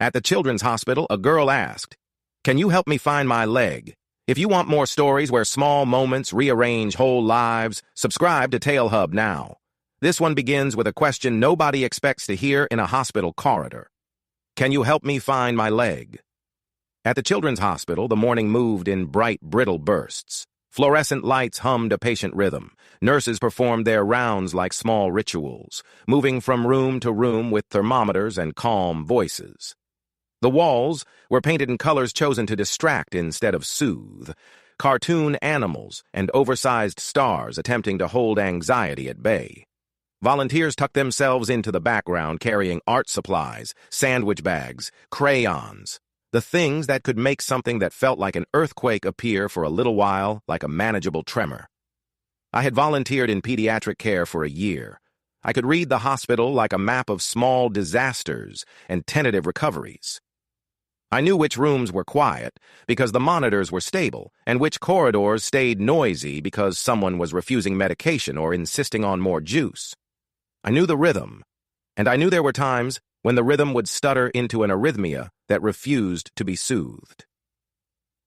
At the children's hospital, a girl asked, "Can you help me find my leg?" If you want more stories where small moments rearrange whole lives, subscribe to Tale Hub now. This one begins with a question nobody expects to hear in a hospital corridor. Can you help me find my leg? At the children's hospital, the morning moved in bright, brittle bursts. Fluorescent lights hummed a patient rhythm. Nurses performed their rounds like small rituals, moving from room to room with thermometers and calm voices. The walls were painted in colors chosen to distract instead of soothe. Cartoon animals and oversized stars attempting to hold anxiety at bay. Volunteers tucked themselves into the background carrying art supplies, sandwich bags, crayons. The things that could make something that felt like an earthquake appear for a little while like a manageable tremor. I had volunteered in pediatric care for a year. I could read the hospital like a map of small disasters and tentative recoveries. I knew which rooms were quiet because the monitors were stable, and which corridors stayed noisy because someone was refusing medication or insisting on more juice. I knew the rhythm, and I knew there were times when the rhythm would stutter into an arrhythmia that refused to be soothed.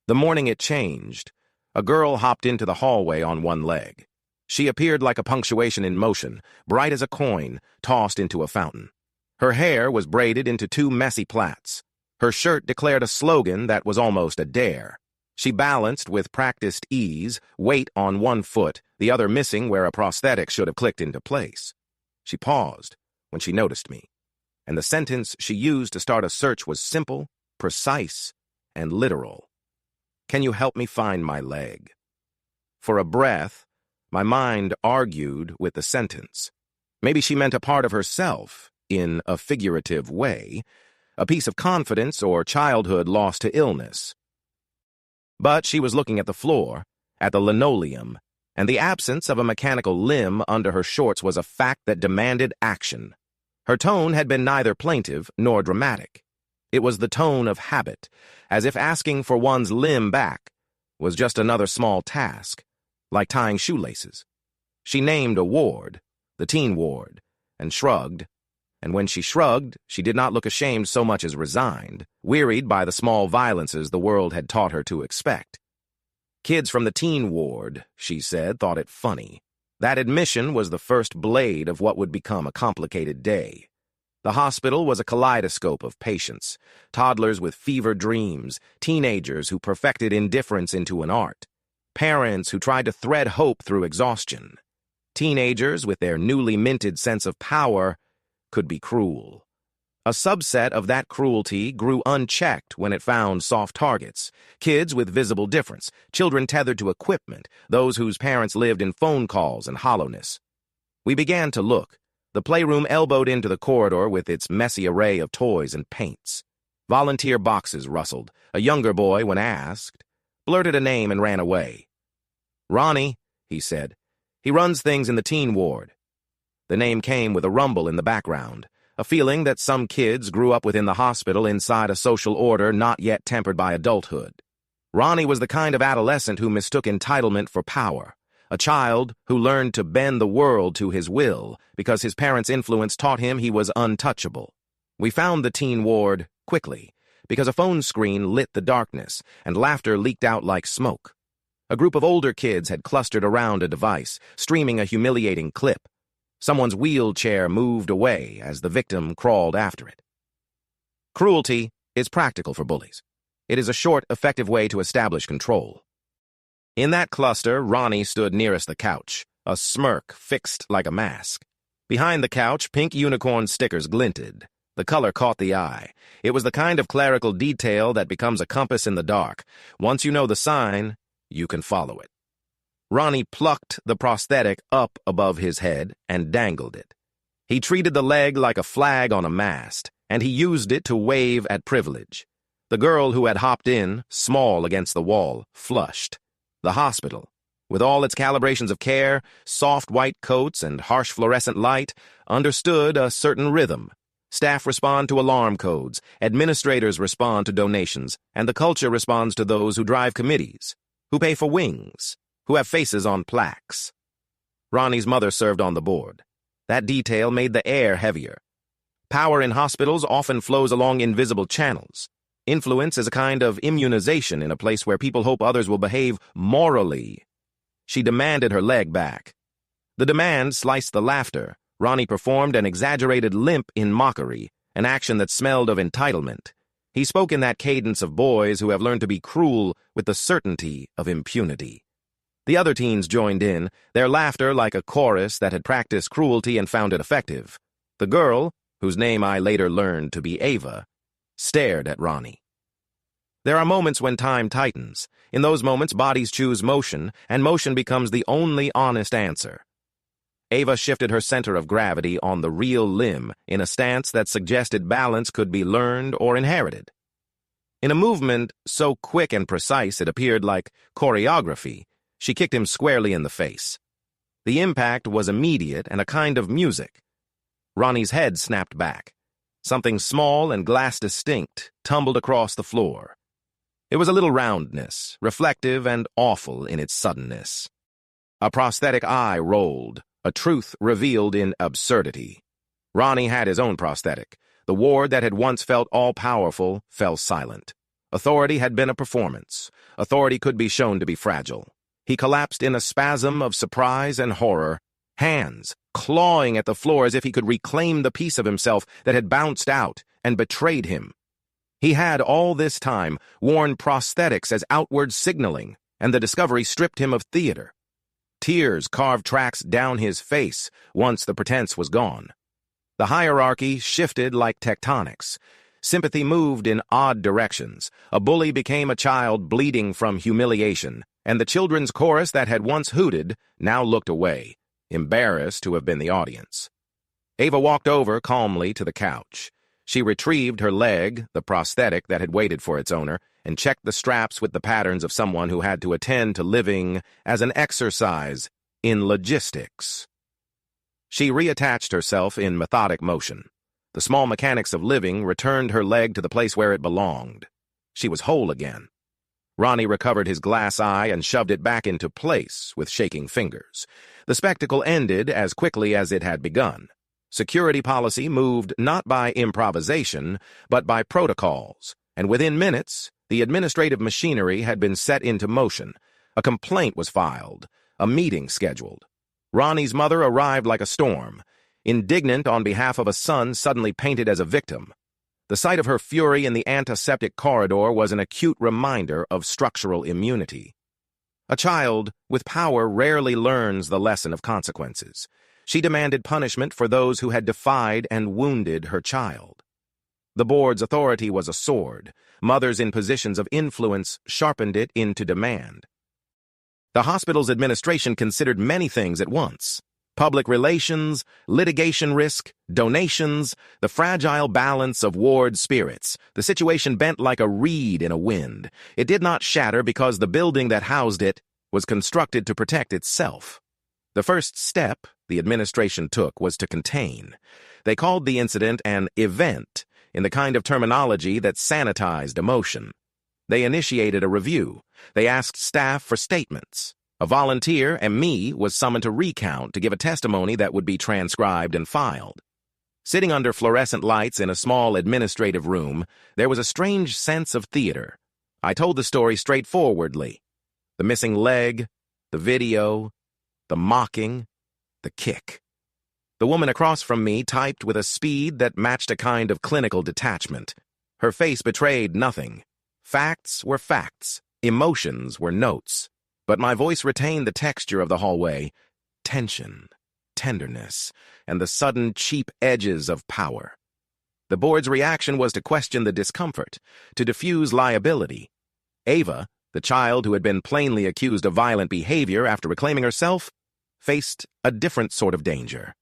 The morning it changed, a girl hopped into the hallway on one leg. She appeared like a punctuation in motion, bright as a coin tossed into a fountain. Her hair was braided into two messy plaits. Her shirt declared a slogan that was almost a dare. She balanced with practiced ease, weight on one foot, the other missing where a prosthetic should have clicked into place. She paused when she noticed me, and the sentence she used to start a search was simple, precise, and literal. Can you help me find my leg? For a breath, my mind argued with the sentence. Maybe she meant a part of herself, in a figurative way, a piece of confidence or childhood lost to illness. But she was looking at the floor, at the linoleum, and the absence of a mechanical limb under her shorts was a fact that demanded action. Her tone had been neither plaintive nor dramatic. It was the tone of habit, as if asking for one's limb back was just another small task, like tying shoelaces. She named a ward, the teen ward, and shrugged. And when she shrugged, she did not look ashamed so much as resigned, wearied by the small violences the world had taught her to expect. Kids from the teen ward, she said, thought it funny. That admission was the first blade of what would become a complicated day. The hospital was a kaleidoscope of patients, toddlers with fever dreams, teenagers who perfected indifference into an art, parents who tried to thread hope through exhaustion. Teenagers, with their newly minted sense of power, could be cruel. A subset of that cruelty grew unchecked when it found soft targets, kids with visible difference, children tethered to equipment, those whose parents lived in phone calls and hollowness. We began to look. The playroom elbowed into the corridor with its messy array of toys and paints. Volunteer boxes rustled. A younger boy, when asked, blurted a name and ran away. "Ronnie," he said. "He runs things in the teen ward." The name came with a rumble in the background, a feeling that some kids grew up within the hospital inside a social order not yet tempered by adulthood. Ronnie was the kind of adolescent who mistook entitlement for power, a child who learned to bend the world to his will because his parents' influence taught him he was untouchable. We found the teen ward quickly because a phone screen lit the darkness and laughter leaked out like smoke. A group of older kids had clustered around a device, streaming a humiliating clip. Someone's wheelchair moved away as the victim crawled after it. Cruelty is practical for bullies. It is a short, effective way to establish control. In that cluster, Ronnie stood nearest the couch, a smirk fixed like a mask. Behind the couch, pink unicorn stickers glinted. The color caught the eye. It was the kind of clerical detail that becomes a compass in the dark. Once you know the sign, you can follow it. Ronnie plucked the prosthetic up above his head and dangled it. He treated the leg like a flag on a mast, and he used it to wave at privilege. The girl who had hopped in, small against the wall, flushed. The hospital, with all its calibrations of care, soft white coats and harsh fluorescent light, understood a certain rhythm. Staff respond to alarm codes, administrators respond to donations, and the culture responds to those who drive committees, who pay for wings, who have faces on plaques. Ronnie's mother served on the board. That detail made the air heavier. Power in hospitals often flows along invisible channels. Influence is a kind of immunization in a place where people hope others will behave morally. She demanded her leg back. The demand sliced the laughter. Ronnie performed an exaggerated limp in mockery, an action that smelled of entitlement. He spoke in that cadence of boys who have learned to be cruel with the certainty of impunity. The other teens joined in, their laughter like a chorus that had practiced cruelty and found it effective. The girl, whose name I later learned to be Ava, stared at Ronnie. There are moments when time tightens. In those moments, bodies choose motion, and motion becomes the only honest answer. Ava shifted her center of gravity on the real limb in a stance that suggested balance could be learned or inherited. In a movement so quick and precise it appeared like choreography, she kicked him squarely in the face. The impact was immediate and a kind of music. Ronnie's head snapped back. Something small and glass distinct tumbled across the floor. It was a little roundness, reflective and awful in its suddenness. A prosthetic eye rolled, a truth revealed in absurdity. Ronnie had his own prosthetic. The ward that had once felt all-powerful fell silent. Authority had been a performance. Authority could be shown to be fragile. He collapsed in a spasm of surprise and horror, hands clawing at the floor as if he could reclaim the piece of himself that had bounced out and betrayed him. He had all this time worn prosthetics as outward signaling, and the discovery stripped him of theater. Tears carved tracks down his face once the pretense was gone. The hierarchy shifted like tectonics. Sympathy moved in odd directions. A bully became a child bleeding from humiliation, and the children's chorus that had once hooted now looked away, embarrassed to have been the audience. Ava walked over calmly to the couch. She retrieved her leg, the prosthetic that had waited for its owner, and checked the straps with the patterns of someone who had to attend to living as an exercise in logistics. She reattached herself in methodic motion. The small mechanics of living returned her leg to the place where it belonged. She was whole again. Ronnie recovered his glass eye and shoved it back into place with shaking fingers. The spectacle ended as quickly as it had begun. Security policy moved not by improvisation, but by protocols, and within minutes, the administrative machinery had been set into motion. A complaint was filed, a meeting scheduled. Ronnie's mother arrived like a storm, indignant on behalf of a son suddenly painted as a victim. The sight of her fury in the antiseptic corridor was an acute reminder of structural immunity. A child with power rarely learns the lesson of consequences. She demanded punishment for those who had defied and wounded her child. The board's authority was a sword. Mothers in positions of influence sharpened it into demand. The hospital's administration considered many things at once: public relations, litigation risk, donations, the fragile balance of ward spirits. The situation bent like a reed in a wind. It did not shatter because the building that housed it was constructed to protect itself. The first step the administration took was to contain. They called the incident an event, in the kind of terminology that sanitized emotion. They initiated a review. They asked staff for statements. A volunteer, and me, was summoned to recount, to give a testimony that would be transcribed and filed. Sitting under fluorescent lights in a small administrative room, there was a strange sense of theater. I told the story straightforwardly. The missing leg, the video, the mocking, the kick. The woman across from me typed with a speed that matched a kind of clinical detachment. Her face betrayed nothing. Facts were facts. Emotions were notes. But my voice retained the texture of the hallway, tension, tenderness, and the sudden cheap edges of power. The board's reaction was to question the discomfort, to diffuse liability. Ava, the child who had been plainly accused of violent behavior after reclaiming herself, faced a different sort of danger.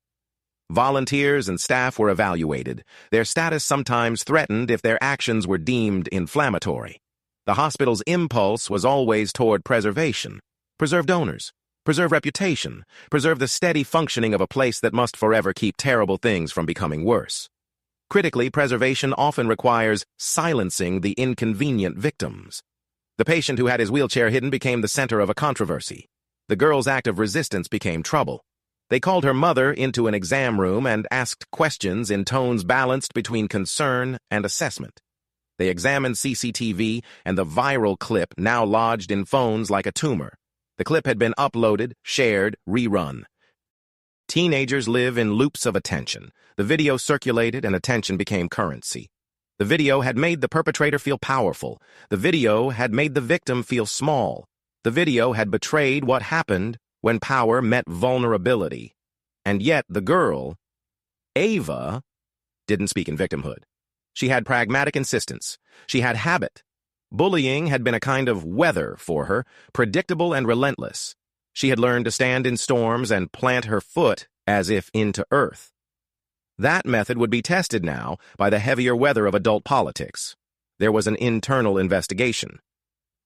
Volunteers and staff were evaluated, their status sometimes threatened if their actions were deemed inflammatory. The hospital's impulse was always toward preservation. Preserve donors, preserve reputation, preserve the steady functioning of a place that must forever keep terrible things from becoming worse. Critically, preservation often requires silencing the inconvenient victims. The patient who had his wheelchair hidden became the center of a controversy. The girl's act of resistance became trouble. They called her mother into an exam room and asked questions in tones balanced between concern and assessment. They examined CCTV and the viral clip now lodged in phones like a tumor. The clip had been uploaded, shared, rerun. Teenagers live in loops of attention. The video circulated and attention became currency. The video had made the perpetrator feel powerful. The video had made the victim feel small. The video had betrayed what happened when power met vulnerability. And yet the girl, Ava, didn't speak in victimhood. She had pragmatic insistence. She had habit. Bullying had been a kind of weather for her, predictable and relentless. She had learned to stand in storms and plant her foot as if into earth. That method would be tested now by the heavier weather of adult politics. There was an internal investigation.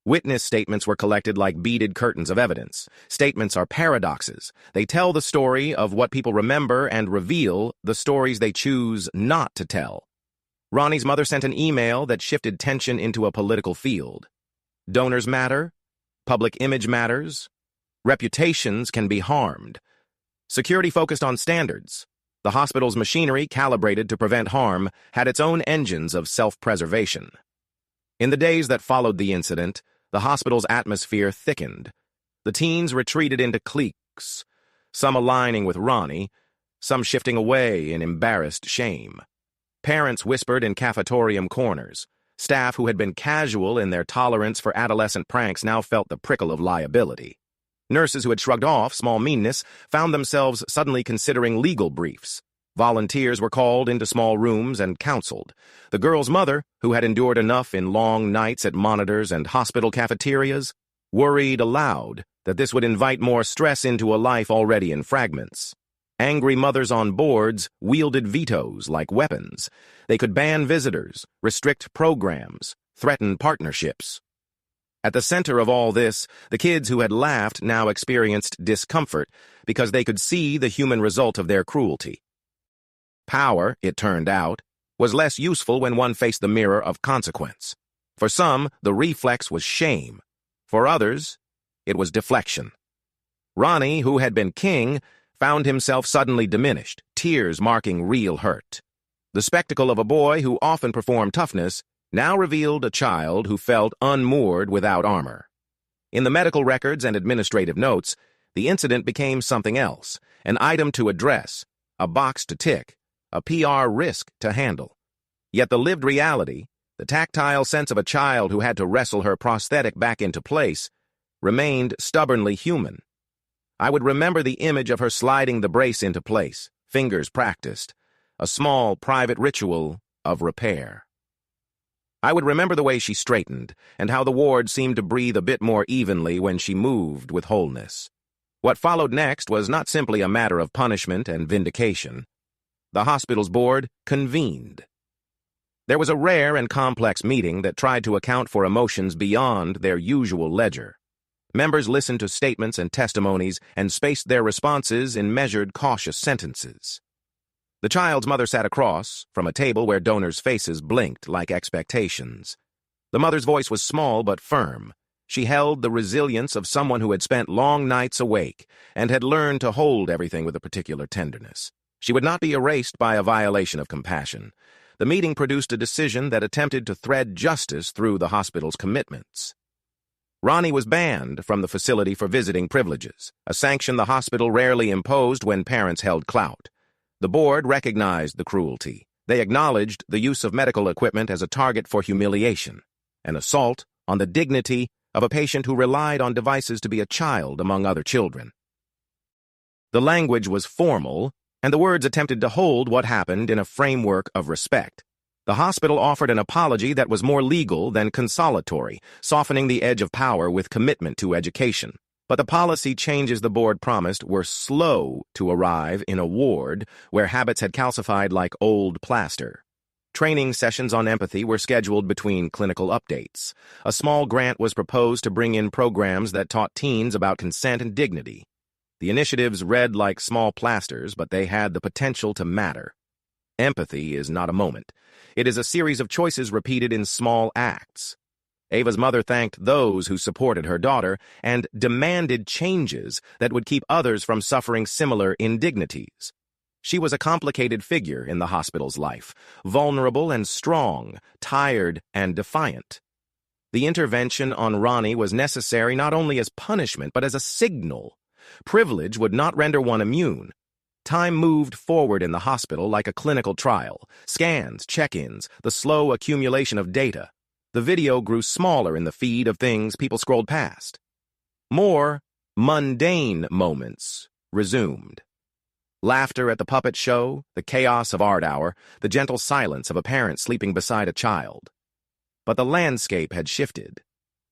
Witness statements were collected like beaded curtains of evidence. Statements are paradoxes. They tell the story of what people remember and reveal the stories they choose not to tell. Ronnie's mother sent an email that shifted tension into a political field. Donors matter. Public image matters. Reputations can be harmed. Security focused on standards. The hospital's machinery, calibrated to prevent harm, had its own engines of self-preservation. In the days that followed the incident, the hospital's atmosphere thickened. The teens retreated into cliques, some aligning with Ronnie, some shifting away in embarrassed shame. Parents whispered in cafetorium corners. Staff who had been casual in their tolerance for adolescent pranks now felt the prickle of liability. Nurses who had shrugged off small meanness found themselves suddenly considering legal briefs. Volunteers were called into small rooms and counseled. The girl's mother, who had endured enough in long nights at monitors and hospital cafeterias, worried aloud that this would invite more stress into a life already in fragments. Angry mothers on boards wielded vetoes like weapons. They could ban visitors, restrict programs, threaten partnerships. At the center of all this, the kids who had laughed now experienced discomfort because they could see the human result of their cruelty. Power, it turned out, was less useful when one faced the mirror of consequence. For some, the reflex was shame. For others, it was deflection. Ronnie, who had been king, found himself suddenly diminished, tears marking real hurt. The spectacle of a boy who often performed toughness now revealed a child who felt unmoored without armor. In the medical records and administrative notes, the incident became something else, an item to address, a box to tick, a PR risk to handle. Yet the lived reality, the tactile sense of a child who had to wrestle her prosthetic back into place, remained stubbornly human. I would remember the image of her sliding the brace into place, fingers practiced, a small private ritual of repair. I would remember the way she straightened, and how the ward seemed to breathe a bit more evenly when she moved with wholeness. What followed next was not simply a matter of punishment and vindication. The hospital's board convened. There was a rare and complex meeting that tried to account for emotions beyond their usual ledger. Members listened to statements and testimonies and spaced their responses in measured, cautious sentences. The child's mother sat across from a table where donors' faces blinked like expectations. The mother's voice was small but firm. She held the resilience of someone who had spent long nights awake and had learned to hold everything with a particular tenderness. She would not be erased by a violation of compassion. The meeting produced a decision that attempted to thread justice through the hospital's commitments. Ronnie was banned from the facility for visiting privileges, a sanction the hospital rarely imposed when parents held clout. The board recognized the cruelty. They acknowledged the use of medical equipment as a target for humiliation, an assault on the dignity of a patient who relied on devices to be a child among other children. The language was formal, and the words attempted to hold what happened in a framework of respect. The hospital offered an apology that was more legal than consolatory, softening the edge of power with commitment to education. But the policy changes the board promised were slow to arrive in a ward where habits had calcified like old plaster. Training sessions on empathy were scheduled between clinical updates. A small grant was proposed to bring in programs that taught teens about consent and dignity. The initiatives read like small plasters, but they had the potential to matter. Empathy is not a moment. It is a series of choices repeated in small acts. Ava's mother thanked those who supported her daughter and demanded changes that would keep others from suffering similar indignities. She was a complicated figure in the hospital's life, vulnerable and strong, tired and defiant. The intervention on Ronnie was necessary not only as punishment, but as a signal. Privilege would not render one immune. Time moved forward in the hospital like a clinical trial. Scans, check-ins, the slow accumulation of data. The video grew smaller in the feed of things people scrolled past. More mundane moments resumed. Laughter at the puppet show, the chaos of art hour, the gentle silence of a parent sleeping beside a child. But the landscape had shifted.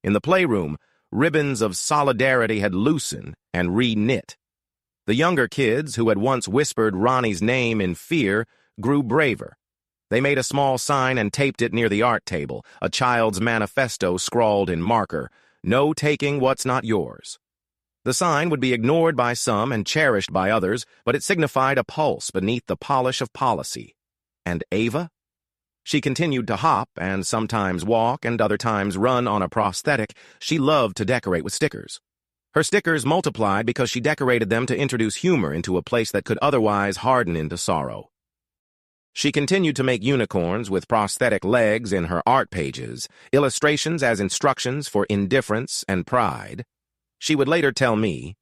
In the playroom, ribbons of solidarity had loosened and re-knit. The younger kids, who had once whispered Ronnie's name in fear, grew braver. They made a small sign and taped it near the art table, a child's manifesto scrawled in marker, "No taking what's not yours." The sign would be ignored by some and cherished by others, but it signified a pulse beneath the polish of policy. And Ava? She continued to hop and sometimes walk and other times run on a prosthetic. She loved to decorate with stickers. Her stickers multiplied because she decorated them to introduce humor into a place that could otherwise harden into sorrow. She continued to make unicorns with prosthetic legs in her art pages, illustrations as instructions for indifference and pride. She would later tell me,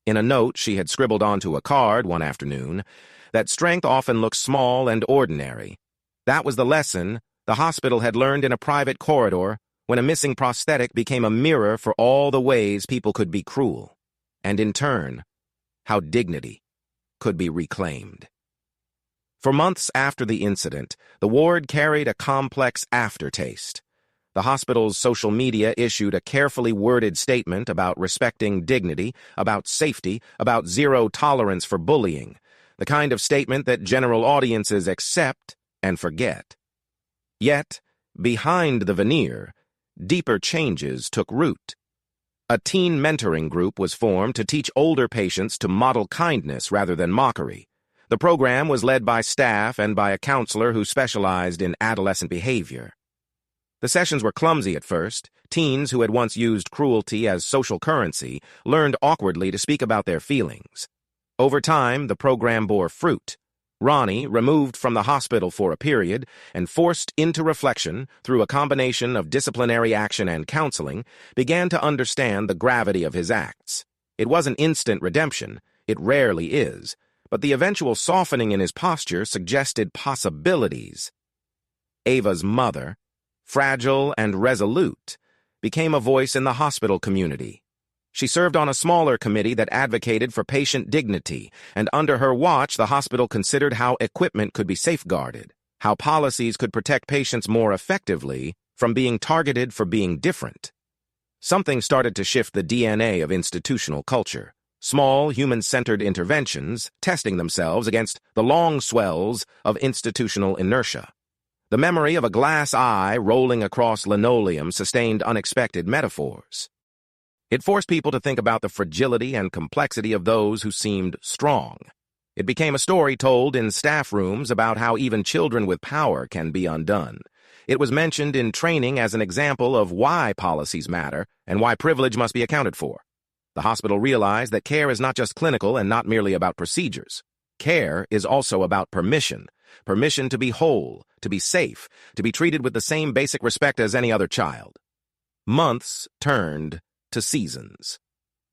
in a note she had scribbled onto a card one afternoon, that strength often looks small and ordinary. That was the lesson the hospital had learned in a private corridor when a missing prosthetic became a mirror for all the ways people could be cruel, and in turn, how dignity could be reclaimed. For months after the incident, the ward carried a complex aftertaste. The hospital's social media issued a carefully worded statement about respecting dignity, about safety, about zero tolerance for bullying, the kind of statement that general audiences accept and forget. Yet, behind the veneer, deeper changes took root. A teen mentoring group was formed to teach older patients to model kindness rather than mockery. The program was led by staff and by a counselor who specialized in adolescent behavior. The sessions were clumsy at first. Teens who had once used cruelty as social currency learned awkwardly to speak about their feelings. Over time, the program bore fruit. Ronnie, removed from the hospital for a period and forced into reflection through a combination of disciplinary action and counseling, began to understand the gravity of his acts. It wasn't instant redemption. It rarely is. But the eventual softening in his posture suggested possibilities. Ava's mother, fragile and resolute, became a voice in the hospital community. She served on a smaller committee that advocated for patient dignity, and under her watch the hospital considered how equipment could be safeguarded, how policies could protect patients more effectively from being targeted for being different. Something started to shift the DNA of institutional culture. Small, human-centered interventions testing themselves against the long swells of institutional inertia. The memory of a glass eye rolling across linoleum sustained unexpected metaphors. It forced people to think about the fragility and complexity of those who seemed strong. It became a story told in staff rooms about how even children with power can be undone. It was mentioned in training as an example of why policies matter and why privilege must be accounted for. The hospital realized that care is not just clinical and not merely about procedures. Care is also about permission. Permission to be whole, to be safe, to be treated with the same basic respect as any other child. Months turned to seasons.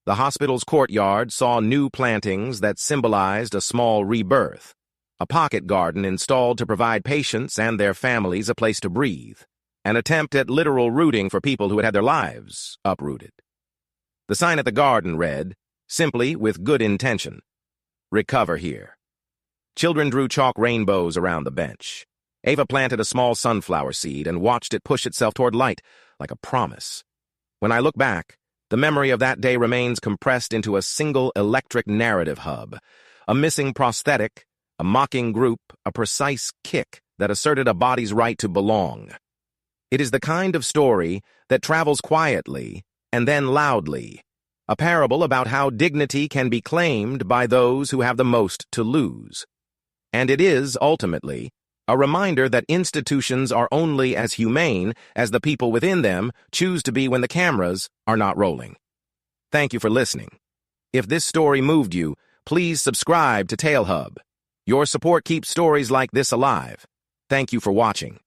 The hospital's courtyard saw new plantings that symbolized a small rebirth, a pocket garden installed to provide patients and their families a place to breathe, an attempt at literal rooting for people who had their lives uprooted. The sign at the garden read, simply with good intention, "Recover here." Children drew chalk rainbows around the bench. Ava planted a small sunflower seed and watched it push itself toward light, like a promise. When I look back, the memory of that day remains compressed into a single electric narrative hub, a missing prosthetic, a mocking group, a precise kick that asserted a body's right to belong. It is the kind of story that travels quietly and then loudly, a parable about how dignity can be claimed by those who have the most to lose. And it is, ultimately, A reminder that institutions are only as humane as the people within them choose to be when the cameras are not rolling. Thank you for listening. If this story moved you, please subscribe to TaleHub. Your support keeps stories like this alive. Thank you for watching.